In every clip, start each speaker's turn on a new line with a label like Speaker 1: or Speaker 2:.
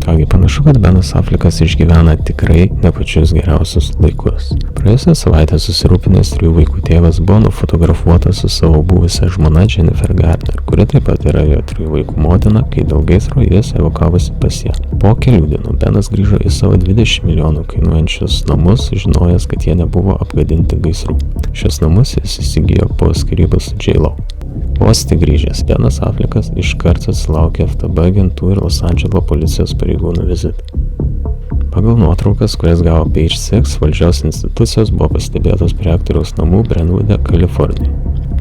Speaker 1: Kągi, panašu, kad Benas Affleckas išgyvena tikrai ne pačius geriausius laikus. Praėjusią savaitę susirūpinęs 3 vaikų tėvas buvo nufotografuotas su savo buvusia žmona Jennifer Garner, kuri taip pat yra jo 3 vaikų motina, kai dėl gaisro jis evakavosi pas ją. Po kelių dienų Benas grįžo į savo 20 milijonų kainuojančius namus, žinojęs, kad jie nebuvo apgadinti gaisrų. Šios namus jis įsigijo po skyrybų su J.Lo. Vos tik grįžęs, Benas Affleckas iškart atsilaukė FTB agentų ir Los Andželo policijos pareigūnų vizitų. Pagal nuotraukas, kurias gavo Page Six, valdžios institucijos buvo pastebėtos prie aktoriaus namų Brentwoode, Kalifornijoje.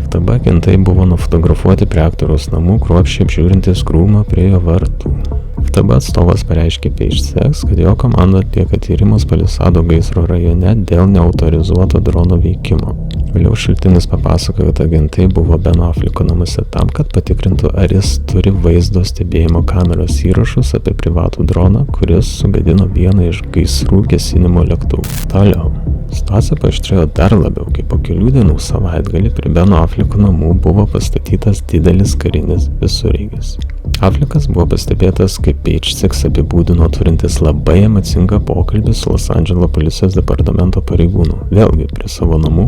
Speaker 1: FTB agentai buvo nufotografuoti prie aktoriaus namų, kruopščiai apžiūrintis krūmą prie jo vartų. FTB atstovas pareiškė Page Six, kad jo komanda atlieka tyrimus Palisado gaisro rajone dėl neautorizuoto drono veikimo. Vėliau šaltinis papasakojo, kad agentai buvo Beno Afflecko namuose tam, kad patikrintų, ar jis turi vaizdo stebėjimo kameros įrašus apie privatų droną, kuris sugadino vieną iš gaisrų gesinimo lėktuvų. Toliau. Situacija paaštrėjo dar labiau, kai po kelių dienų savaitgalį prie Beno Afflecko namų buvo pastatytas didelis karinis visureigis. Affleckas buvo pastebėtas, kaip Page Six apibūdino turintis labai emocingą pokalbį su Los Andželo policijos departamento pareigūnu, vėlgi prie savo namų.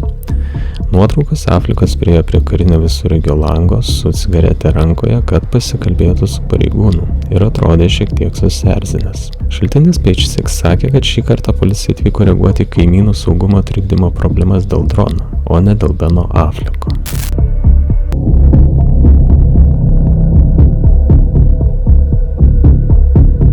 Speaker 1: Nuotraukose Affleckas priėjo prie karinio visureigio lango su cigarete rankoje, kad pasikalbėtų su pareigūnu ir atrodė šiek tiek susierzinęs. Šaltinis Page Six sakė, kad šį kartą policija atvyko reaguoti į kaimynų saugumo trikdymo problemas dėl drono, o ne dėl Beno Afflecko.